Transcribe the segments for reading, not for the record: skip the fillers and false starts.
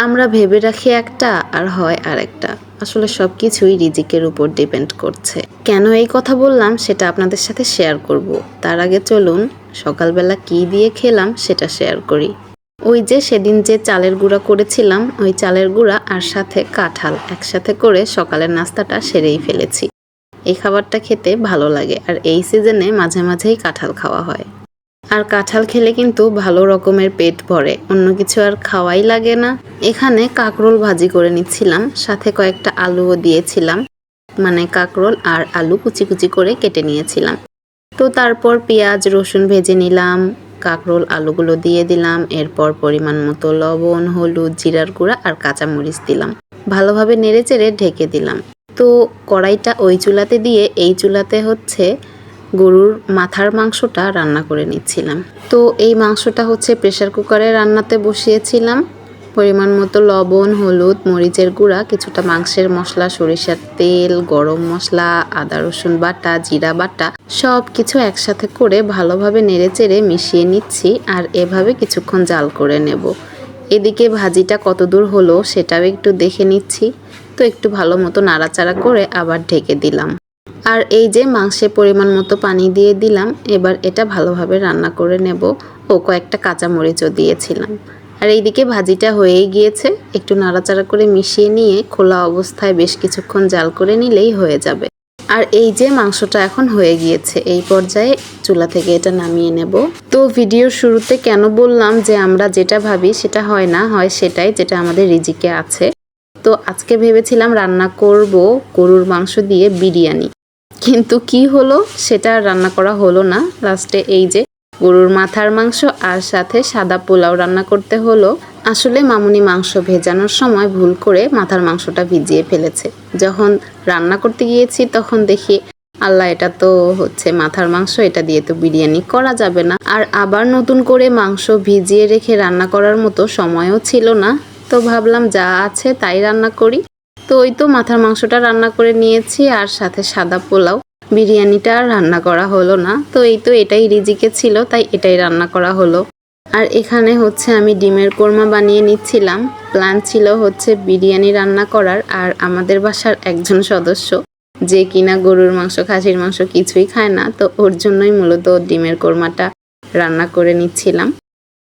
আমরা ভেবে রাখি একটা আর হয় আরেকটা। আসলে সব কিছুই রিজিকের উপর ডিপেন্ড করছে। কেন এই কথা বললাম সেটা আপনাদের সাথে শেয়ার করব। তার আগে চলুন সকালবেলা কি দিয়ে খেলাম সেটা শেয়ার করি। ওই যে সেদিন যে চালের গুঁড়া করেছিলাম, ওই চালের গুঁড়া আর সাথে কাঁঠাল একসাথে করে সকালের নাস্তাটা সেরেই ফেলেছি। এই খাবারটা খেতে ভালো লাগে আর এই সিজনে মাঝে মাঝেই কাঁঠাল খাওয়া হয়। আর কাঁঠাল খেলে কিন্তু ভালো রকমের পেট ভরে, অন্য কিছু আর খাওয়াই লাগে না। এখানে কাঁকরোল ভাজি করে নিচ্ছিলাম, সাথে কয়েকটা আলুও দিয়েছিলাম, মানে কাঁকরোল আর আলু কুচি কুচি করে কেটে নিয়েছিলাম। তো তারপর পেঁয়াজ রসুন ভেজে নিলাম, কাঁকরোল আলুগুলো দিয়ে দিলাম, এরপর পরিমাণ মতো লবণ হলুদ জিরার গুঁড়া আর কাঁচামরিচ দিলাম, ভালোভাবে নেড়ে চেড়ে ঢেকে দিলাম। তো কড়াইটা ওই চুলাতে দিয়ে এই চুলাতে হচ্ছে গরুর মাথার মাংসটা রান্না করে নিচ্ছিলাম। তো এই মাংসটা হচ্ছে প্রেসার কুকারে রান্নাতে বসিয়েছিলাম। পরিমাণ মতো লবণ হলুদ মরিচের গুঁড়া, কিছুটা মাংসের মশলা, সরিষার তেল, গরম মশলা, আদা রসুন বাটা, জিরা বাটা সব কিছু একসাথে করে ভালোভাবে নেড়েচেড়ে মিশিয়ে নিচ্ছি আর এভাবে কিছুক্ষণ জাল করে নেব। এদিকে ভাজিটা কতদূর হলো সেটাও একটু দেখে নিচ্ছি। তো একটু ভালো মতো নাড়াচাড়া করে আবার ঢেকে দিলাম। আর এই যে মাংসে পরিমাণ মতো পানি দিয়ে দিলাম, এবার এটা ভালোভাবে রান্না করে নেব। ও কয়েকটা কাঁচামরিচও দিয়েছিলাম। আর এইদিকে ভাজিটা হয়েই গিয়েছে, একটু নাড়াচাড়া করে মিশিয়ে নিয়ে খোলা অবস্থায় বেশ কিছুক্ষণ জাল করে নিলেই হয়ে যাবে। আর এই যে মাংসটা এখন হয়ে গিয়েছে, এই পর্যায়ে চুলা থেকে এটা নামিয়ে নেব। তো ভিডিওর শুরুতে কেন বললাম যে আমরা যেটা ভাবি সেটা হয় না, হয় সেটাই যেটা আমাদের রিজিকে আছে। তো আজকে ভেবেছিলাম রান্না করব গরুর মাংস দিয়ে বিরিয়ানি, কিন্তু কি হলো সেটা রান্না করা হলো না। লাস্টে এই যে গরুর মাথার মাংস আর সাথে সাদা পোলাও রান্না করতে হলো। আসলে মামুনি মাংস ভেজানোর সময় ভুল করে মাথার মাংসটা ভিজিয়ে ফেলেছে। যখন রান্না করতে গিয়েছি তখন দেখি আল্লাহ, এটা তো হচ্ছে মাথার মাংস, এটা দিয়ে তো বিরিয়ানি করা যাবে না। আর আবার নতুন করে মাংস ভিজিয়ে রেখে রান্না করার মতো সময়ও ছিল না। তো ভাবলাম যা আছে তাই রান্না করি। তো ওই তো মাথার মাংসটা রান্না করে নিয়েছি আর সাথে সাদা পোলাও। বিরিয়ানিটা আর রান্না করা হলো না। তো এই তো এটাই রিজিকে ছিল, তাই এটাই রান্না করা হলো। আর এখানে হচ্ছে আমি ডিমের কোরমা বানিয়ে নিচ্ছিলাম। প্ল্যান ছিল হচ্ছে বিরিয়ানি রান্না করার। আর আমাদের বাসার একজন সদস্য যে কিনা গরুর মাংস খাসির মাংস কিছুই খায় না, তো ওর জন্যই মূলত ডিমের কোরমাটা রান্না করে নিচ্ছিলাম।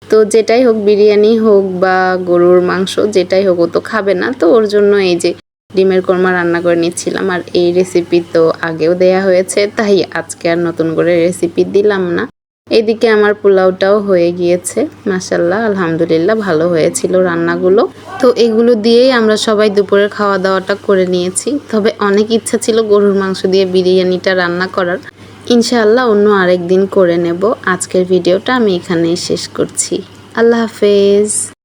তো যেটাই হোক, বিরিয়ানি হোক বা গরুর মাংস যেটাই হোক, ও তো খাবে না। তো ওর জন্য এই যে ডিমের কোরমা রান্না করে নিচ্ছিলাম। আর এই রেসিপি তো আগেও দেয়া হয়েছে, তাই আজকে আর নতুন করে রেসিপি দিলাম না। এদিকে আমার পোলাওটাও হয়ে গিয়েছে, মাশাআল্লাহ আলহামদুলিল্লাহ ভালো হয়েছিল রান্নাগুলো। তো এগুলো দিয়েই আমরা সবাই দুপুরের খাওয়া দাওয়াটা করে নিয়েছি। তবে অনেক ইচ্ছা ছিল গরুর মাংস দিয়ে বিরিয়ানিটা রান্না করার। ইনশাআল্লাহ অন্য আরেকদিন করে নেব। আজকের ভিডিওটা আমি এখানেই শেষ করছি। আল্লাহ হাফেজ।